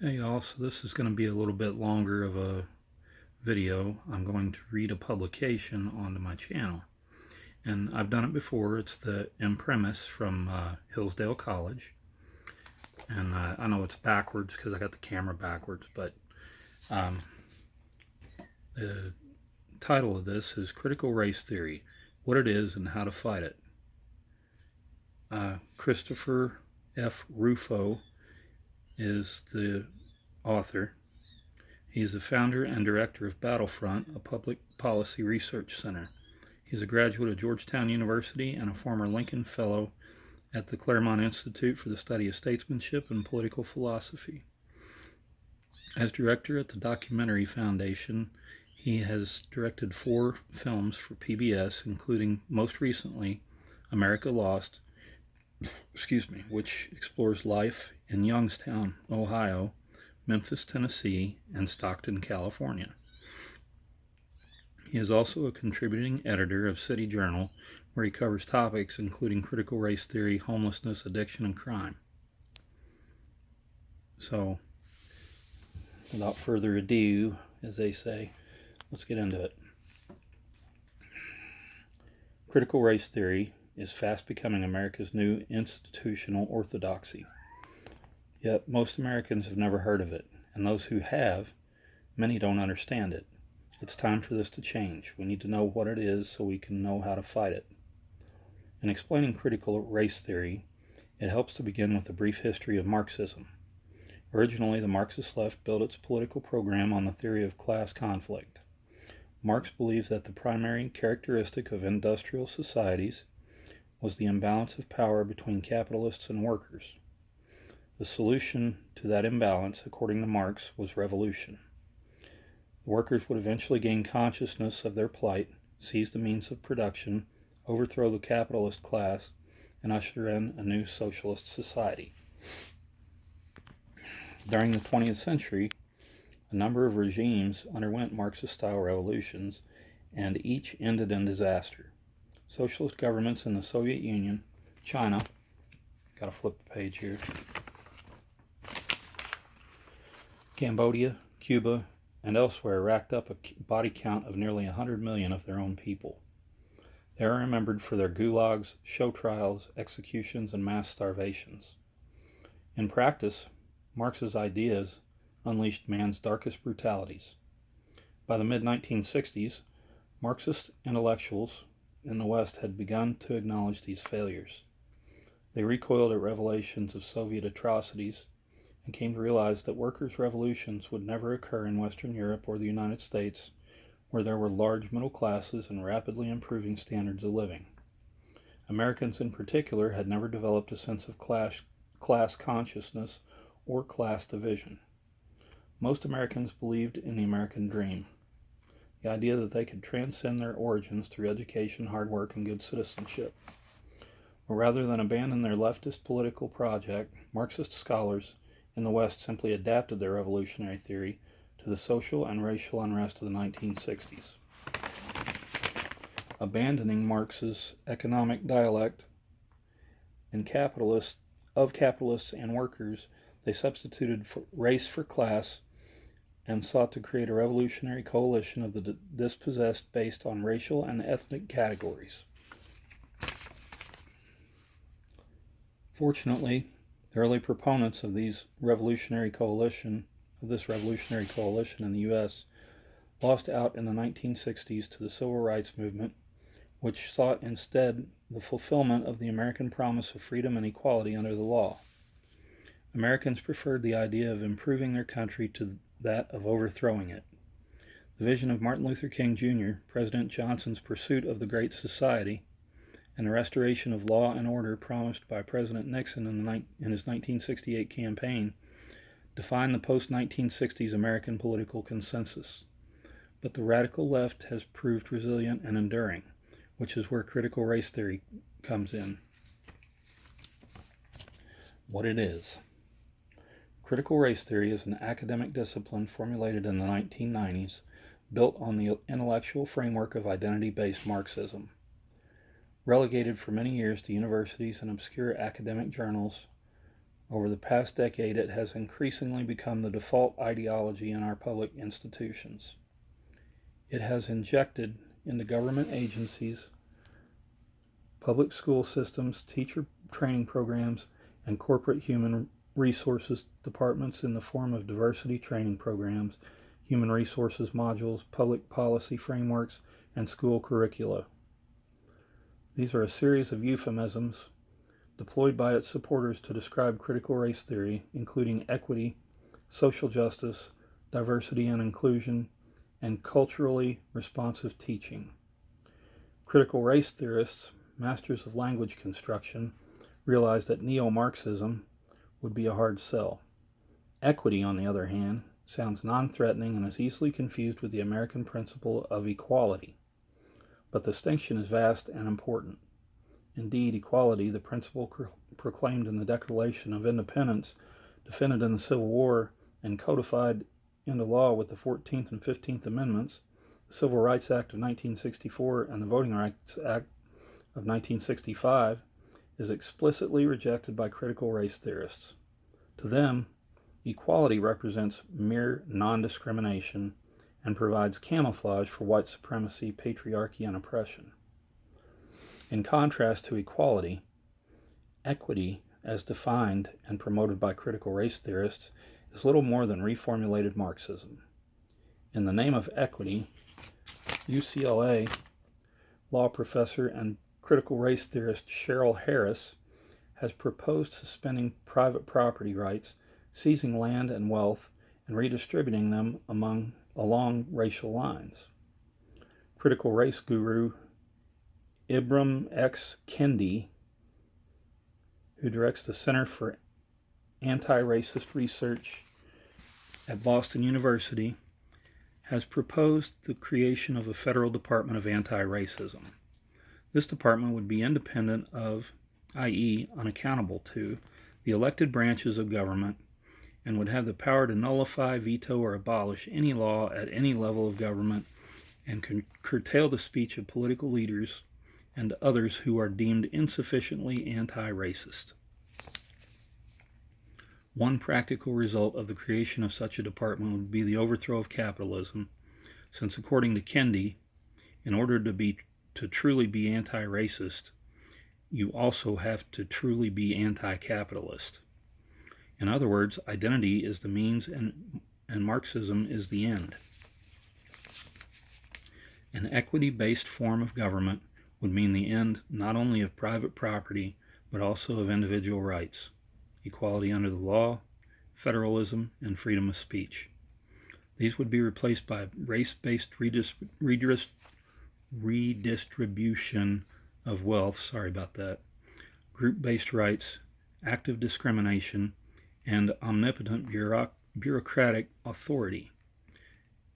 Hey y'all, so this is going to be a little bit longer of a video. I'm going to read a publication onto my channel. And I've done it before. It's the Imprimis from Hillsdale College. And I know it's backwards because I got the camera backwards, but the title of this is Critical Race Theory, What It Is and How to Fight It. Christopher F. Rufo is the author. He's the founder and director of Battlefront, a public policy research center. He's a graduate of Georgetown University and a former Lincoln Fellow at the Claremont Institute for the Study of Statesmanship and Political Philosophy. As director at the Documentary Foundation, he has directed 4 films for PBS, including most recently America Lost, which explores life in Youngstown, Ohio, Memphis, Tennessee, and Stockton, California. He is also a contributing editor of City Journal, where he covers topics including critical race theory, homelessness, addiction, and crime. So, without further ado, as they say, let's get into it. Critical race theory is fast becoming America's new institutional orthodoxy. Yet most Americans have never heard of it, and those who have, many don't understand it. It's time for this to change. We need to know what it is so we can know how to fight it. In explaining critical race theory, it helps to begin with a brief history of Marxism. Originally, the Marxist left built its political program on the theory of class conflict. Marx believed that the primary characteristic of industrial societies was the imbalance of power between capitalists and workers. The solution to that imbalance, according to Marx, was revolution. The workers would eventually gain consciousness of their plight, seize the means of production, overthrow the capitalist class, and usher in a new socialist society. During the 20th century, a number of regimes underwent Marxist-style revolutions, and each ended in disaster. Socialist governments in the Soviet Union, China, gotta flip the page here, Cambodia, Cuba, and elsewhere racked up a body count of nearly 100 million of their own people. They are remembered for their gulags, show trials, executions, and mass starvations. In practice, Marx's ideas unleashed man's darkest brutalities. By the mid-1960s, Marxist intellectuals in the West had begun to acknowledge these failures. They recoiled at revelations of Soviet atrocities and came to realize that workers' revolutions would never occur in Western Europe or the United States, where there were large middle classes and rapidly improving standards of living. Americans in particular had never developed a sense of class consciousness or class division. Most Americans believed in the American dream, the idea that they could transcend their origins through education, hard work, and good citizenship. But rather than abandon their leftist political project, Marxist scholars in the West simply adapted their revolutionary theory to the social and racial unrest of the 1960s. Abandoning Marx's economic dialect of capitalists and workers, they substituted race for class and sought to create a revolutionary coalition of the dispossessed based on racial and ethnic categories. Fortunately, the early proponents of this revolutionary coalition in the U.S. lost out in the 1960s to the Civil Rights Movement, which sought instead the fulfillment of the American promise of freedom and equality under the law. Americans preferred the idea of improving their country to that of overthrowing it. The vision of Martin Luther King Jr., President Johnson's pursuit of the Great Society, and the restoration of law and order promised by President Nixon in his 1968 campaign defined the post-1960s American political consensus. But the radical left has proved resilient and enduring, which is where critical race theory comes in. What it is. Critical race theory is an academic discipline formulated in the 1990s, built on the intellectual framework of identity-based Marxism. Relegated for many years to universities and obscure academic journals, Over the past decade, it has increasingly become the default ideology in our public institutions. It has injected into government agencies, public school systems, teacher training programs, and corporate human resources departments in the form of diversity training programs, human resources modules, public policy frameworks, and school curricula. These are a series of euphemisms deployed by its supporters to describe critical race theory, including equity, social justice, diversity and inclusion, and culturally responsive teaching. Critical race theorists, masters of language construction, realized that neo-Marxism would be a hard sell. Equity, on the other hand, sounds non-threatening and is easily confused with the American principle of equality. But the distinction is vast and important. Indeed, equality, the principle proclaimed in the Declaration of Independence, defended in the Civil War, and codified into law with the 14th and 15th Amendments, the Civil Rights Act of 1964 and the Voting Rights Act of 1965, is explicitly rejected by critical race theorists. To them, equality represents mere non-discrimination and provides camouflage for white supremacy, patriarchy, and oppression. In contrast to equality, equity, as defined and promoted by critical race theorists, is little more than reformulated Marxism. In the name of equity, UCLA law professor and critical race theorist Cheryl Harris has proposed suspending private property rights, seizing land and wealth, and redistributing them along racial lines. Critical race guru Ibram X. Kendi, who directs the Center for Anti-Racist Research at Boston University, has proposed the creation of a federal Department of Anti-Racism. This department would be independent of, i.e., unaccountable to, the elected branches of government, and would have the power to nullify, veto, or abolish any law at any level of government and curtail the speech of political leaders and others who are deemed insufficiently anti-racist. One practical result of the creation of such a department would be the overthrow of capitalism, since according to Kendi, in order to truly be anti-racist, you also have to truly be anti-capitalist. In other words, identity is the means and Marxism is the end. An equity-based form of government would mean the end not only of private property, but also of individual rights, equality under the law, federalism, and freedom of speech. These would be replaced by race-based redistribution of wealth, group-based rights, active discrimination, and omnipotent bureaucratic authority.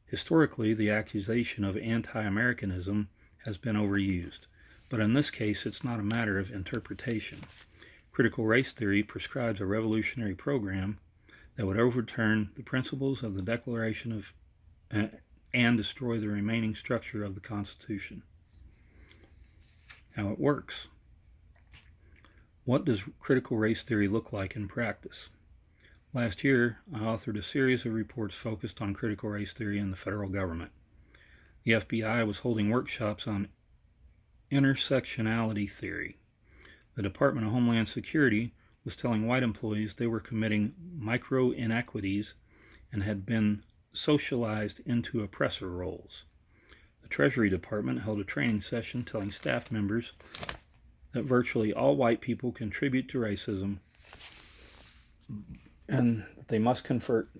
Historically, the accusation of anti-Americanism has been overused, but in this case it's not a matter of interpretation. Critical race theory prescribes a revolutionary program that would overturn the principles of the Declaration and destroy the remaining structure of the Constitution. How it works. What does critical race theory look like in practice? Last year, I authored a series of reports focused on critical race theory in the federal government. The FBI was holding workshops on intersectionality theory. The Department of Homeland Security was telling white employees they were committing micro-inequities and had been socialized into oppressor roles. The Treasury Department held a training session telling staff members that virtually all white people contribute to racism and that they must convert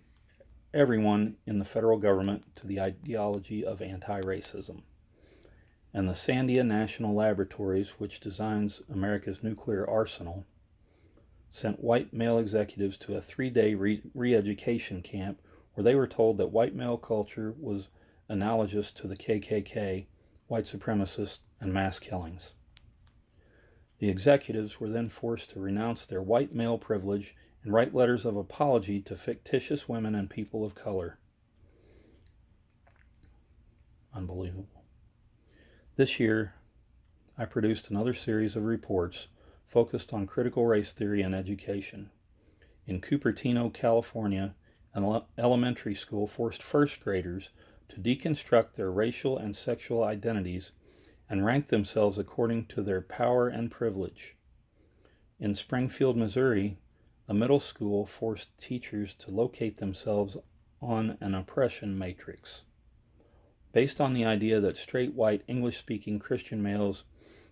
everyone in the federal government to the ideology of anti-racism. And the Sandia National Laboratories, which designs America's nuclear arsenal, sent white male executives to a 3-day re-education camp where they were told that white male culture was analogous to the KKK, white supremacists, and mass killings. The executives were then forced to renounce their white male privilege and write letters of apology to fictitious women and people of color. Unbelievable. This year, I produced another series of reports focused on critical race theory and education. in Cupertino, California, an elementary school forced first graders to deconstruct their racial and sexual identities and rank themselves according to their power and privilege. In Springfield, Missouri, a middle school forced teachers to locate themselves on an oppression matrix. Based on the idea that straight, white, English-speaking Christian males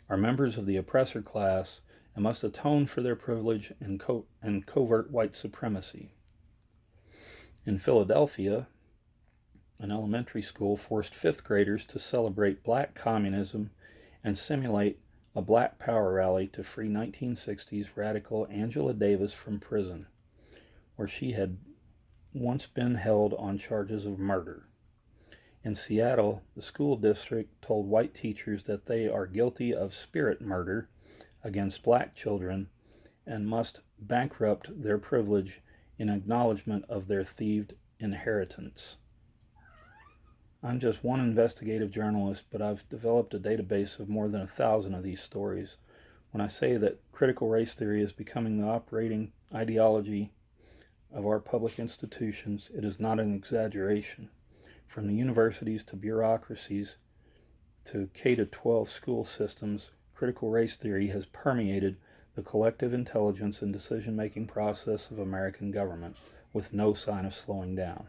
are members of the oppressor class and must atone for their privilege and covert white supremacy. In Philadelphia, an elementary school forced fifth graders to celebrate black communism and simulate a Black Power rally to free 1960s radical Angela Davis from prison, where she had once been held on charges of murder. In Seattle, the school district told white teachers that they are guilty of spirit murder against black children and must bankrupt their privilege in acknowledgement of their thieved inheritance. I'm just one investigative journalist, but I've developed a database of more than 1,000 of these stories. When I say that critical race theory is becoming the operating ideology of our public institutions, it is not an exaggeration. From the universities to bureaucracies to K-12 school systems, critical race theory has permeated the collective intelligence and decision-making process of American government with no sign of slowing down.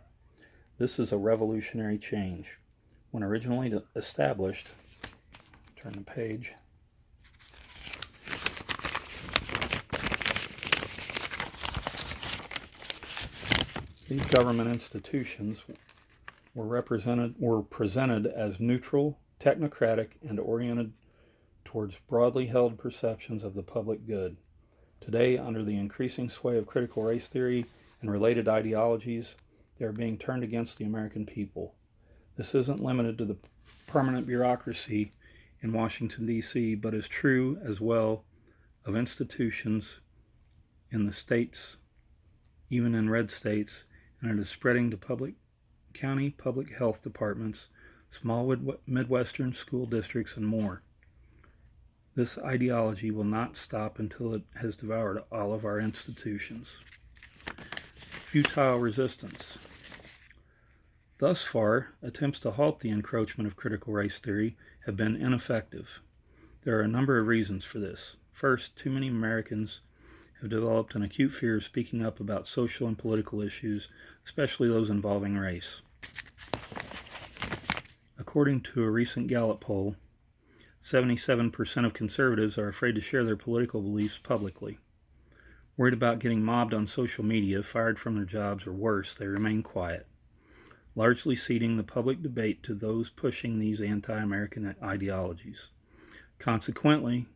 This is a revolutionary change. When originally established, turn the page, these government institutions were presented as neutral, technocratic, and oriented towards broadly held perceptions of the public good. Today, under the increasing sway of critical race theory and related ideologies, they are being turned against the American people. This isn't limited to the permanent bureaucracy in Washington, D.C., but is true as well of institutions in the states, even in red states, and it is spreading to county public health departments, small Midwestern school districts, and more. This ideology will not stop until it has devoured all of our institutions. Futile resistance. Thus far, attempts to halt the encroachment of critical race theory have been ineffective. There are a number of reasons for this. First, too many Americans have developed an acute fear of speaking up about social and political issues, especially those involving race. According to a recent Gallup poll, 77% of conservatives are afraid to share their political beliefs publicly. Worried about getting mobbed on social media, fired from their jobs, or worse, they remain quiet, largely ceding the public debate to those pushing these anti-American ideologies. Consequently,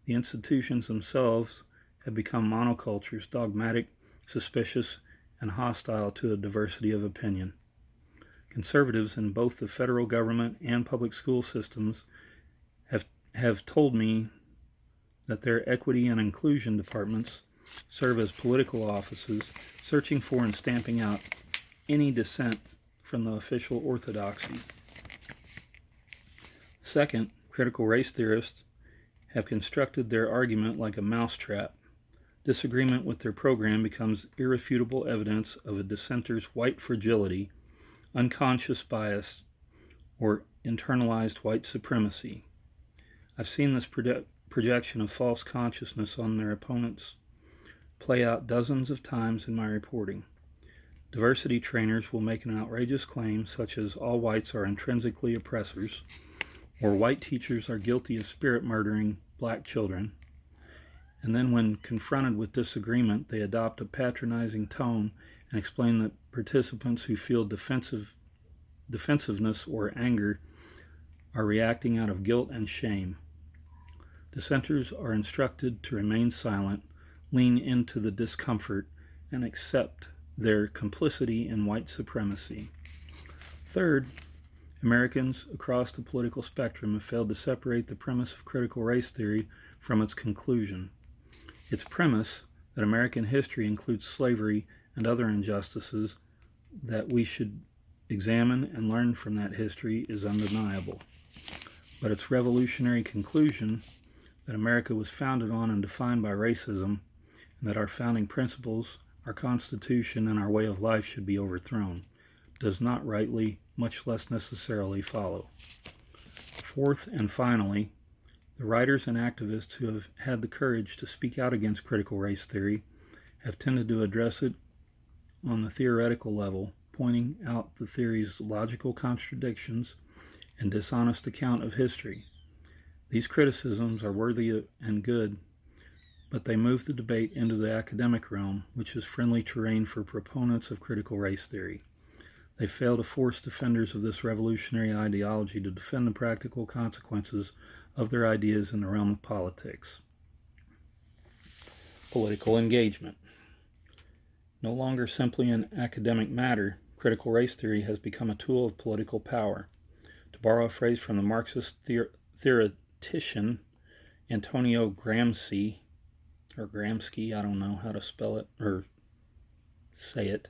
the institutions themselves have become monocultures, dogmatic, suspicious, and hostile to a diversity of opinion. Conservatives in both the federal government and public school systems have told me that their equity and inclusion departments serve as political offices, searching for and stamping out any dissent from the official orthodoxy. Second, critical race theorists have constructed their argument like a mousetrap. Disagreement with their program becomes irrefutable evidence of a dissenter's white fragility, unconscious bias, or internalized white supremacy. I've seen this projection of false consciousness on their opponents play out dozens of times in my reporting. Diversity trainers will make an outrageous claim such as all whites are intrinsically oppressors, or white teachers are guilty of spirit murdering black children, and then when confronted with disagreement, they adopt a patronizing tone and explain that participants who feel defensiveness or anger are reacting out of guilt and shame. Dissenters are instructed to remain silent, lean into the discomfort, and accept their complicity in white supremacy. Third, Americans across the political spectrum have failed to separate the premise of critical race theory from its conclusion. Its premise that American history includes slavery and other injustices that we should examine and learn from that history is undeniable. But its revolutionary conclusion that America was founded on and defined by racism, and that our founding principles our Constitution and our way of life should be overthrown, does not rightly, much less necessarily, follow. Fourth and finally, the writers and activists who have had the courage to speak out against critical race theory have tended to address it on the theoretical level, pointing out the theory's logical contradictions and dishonest account of history. These criticisms are worthy and good, but they move the debate into the academic realm, which is friendly terrain for proponents of critical race theory. They fail to force defenders of this revolutionary ideology to defend the practical consequences of their ideas in the realm of politics. Political engagement. No longer simply an academic matter, critical race theory has become a tool of political power. To borrow a phrase from the Marxist theoretician Antonio Gramsci, or Gramsci, I don't know how to spell it or say it,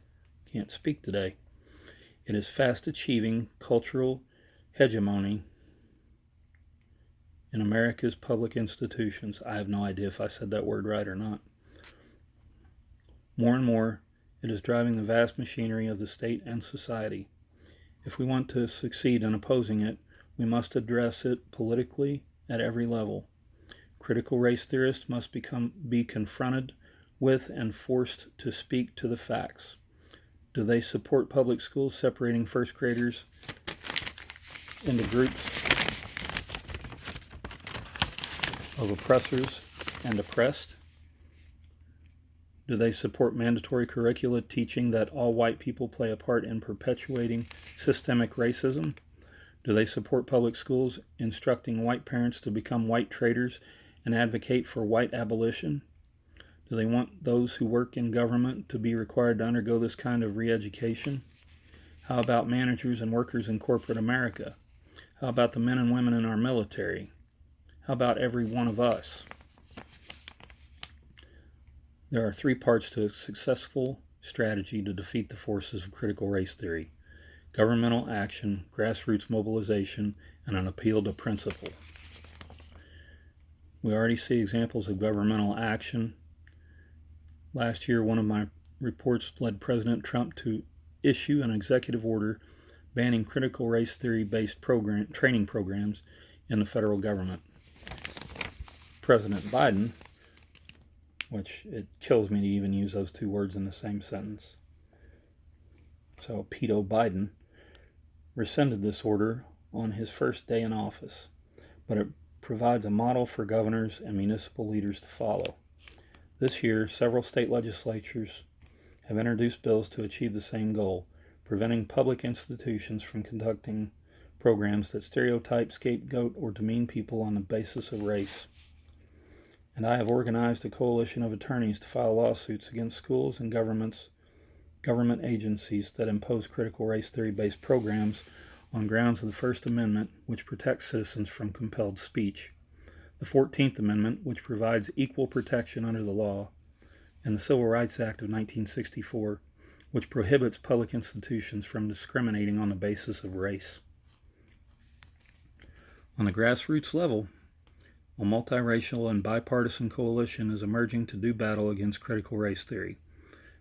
can't speak today. It is fast achieving cultural hegemony in America's public institutions. I have no idea if I said that word right or not. More and more, it is driving the vast machinery of the state and society. If we want to succeed in opposing it, we must address it politically at every level. Critical race theorists must be confronted with and forced to speak to the facts. Do they support public schools separating first graders into groups of oppressors and oppressed? Do they support mandatory curricula teaching that all white people play a part in perpetuating systemic racism? Do they support public schools instructing white parents to become white traitors and advocate for white abolition? Do they want those who work in government to be required to undergo this kind of re-education? How about managers and workers in corporate America? How about the men and women in our military? How about every one of us? There are three parts to a successful strategy to defeat the forces of critical race theory: governmental action, grassroots mobilization, and an appeal to principle. We already see examples of governmental action. Last year, one of my reports led President Trump to issue an executive order banning critical race theory-based training programs in the federal government. President Biden, which it kills me to even use those two words in the same sentence, so Pedo Biden, rescinded this order on his first day in office, but it provides a model for governors and municipal leaders to follow. This year, several state legislatures have introduced bills to achieve the same goal, preventing public institutions from conducting programs that stereotype, scapegoat, or demean people on the basis of race. And I have organized a coalition of attorneys to file lawsuits against schools and government agencies that impose critical race theory-based programs on grounds of the First Amendment, which protects citizens from compelled speech, the 14th Amendment, which provides equal protection under the law, and the Civil Rights Act of 1964, which prohibits public institutions from discriminating on the basis of race. On the grassroots level, a multiracial and bipartisan coalition is emerging to do battle against critical race theory.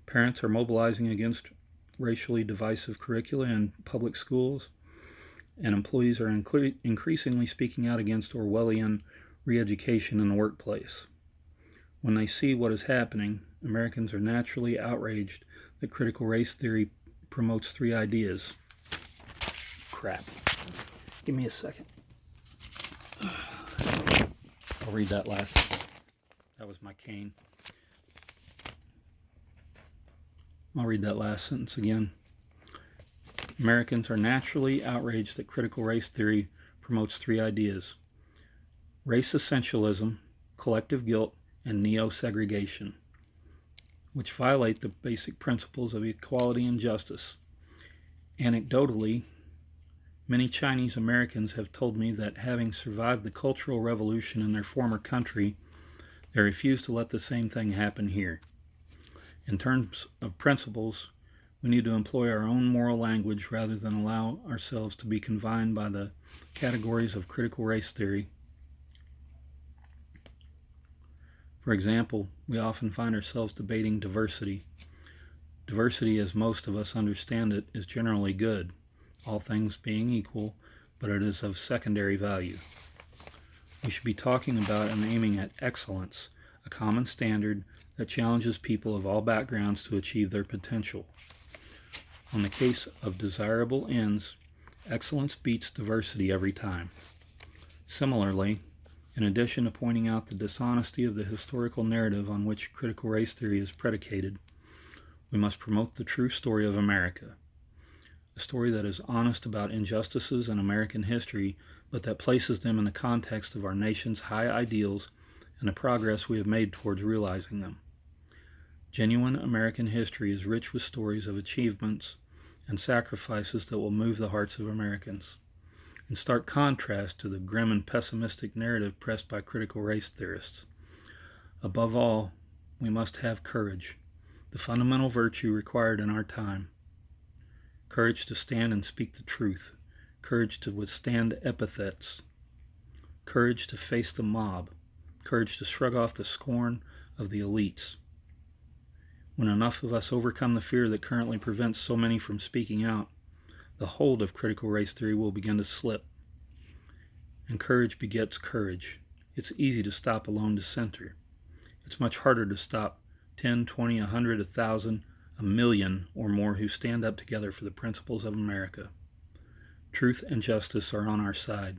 Parents are mobilizing against racially divisive curricula in public schools, and employees are increasingly speaking out against Orwellian re-education in the workplace. When they see what is happening, Americans are naturally outraged that critical race theory promotes three ideas. Crap. Give me a second. I'll read that last. That was my cane. I'll read that last sentence again. Americans are naturally outraged that critical race theory promotes three ideas: race essentialism, collective guilt, and neo-segregation, which violate the basic principles of equality and justice. Anecdotally, many Chinese Americans have told me that having survived the Cultural Revolution in their former country, they refuse to let the same thing happen here. In terms of principles, we need to employ our own moral language rather than allow ourselves to be confined by the categories of critical race theory. For example, we often find ourselves debating diversity. Diversity, as most of us understand it, is generally good, all things being equal, but it is of secondary value. We should be talking about and aiming at excellence, a common standard that challenges people of all backgrounds to achieve their potential. On the case of desirable ends, excellence beats diversity every time. Similarly, in addition to pointing out the dishonesty of the historical narrative on which critical race theory is predicated, we must promote the true story of America, a story that is honest about injustices in American history, but that places them in the context of our nation's high ideals and the progress we have made towards realizing them. Genuine American history is rich with stories of achievements and sacrifices that will move the hearts of Americans, in stark contrast to the grim and pessimistic narrative pressed by critical race theorists. Above all, we must have courage, the fundamental virtue required in our time. Courage to stand and speak the truth, courage to withstand epithets, courage to face the mob, courage to shrug off the scorn of the elites. When enough of us overcome the fear that currently prevents so many from speaking out, the hold of critical race theory will begin to slip. And courage begets courage. It's easy to stop a lone dissenter. It's much harder to stop 10, 20, 100, 1,000, 1,000,000 or more who stand up together for the principles of America. Truth and justice are on our side.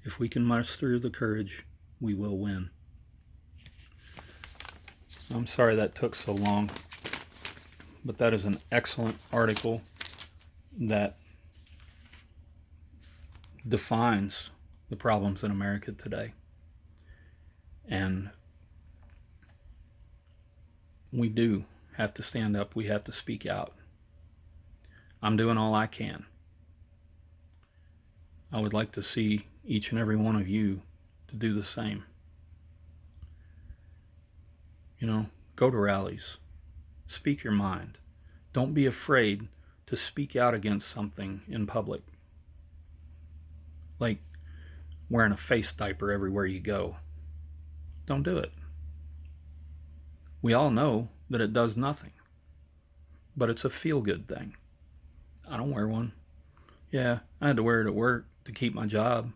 If we can muster the courage, we will win. I'm sorry that took so long, but that is an excellent article that defines the problems in America today. And we do have to stand up. We have to speak out. I'm doing all I can. I would like to see each and every one of you to do the same. Go to rallies. Speak your mind. Don't be afraid to speak out against something in public. Like wearing a face diaper everywhere you go. Don't do it. We all know that it does nothing, but it's a feel-good thing. I don't wear one. Yeah, I had to wear it at work to keep my job,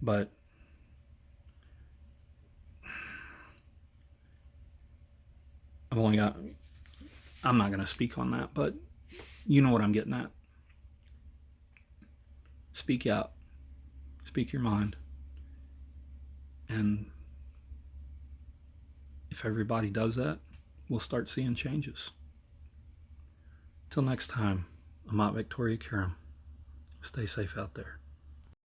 but I'm not going to speak on that, but you know what I'm getting at. Speak out. Speak your mind. And if everybody does that, we'll start seeing changes. Till next time, I'm Aunt Victoria Curum. Stay safe out there.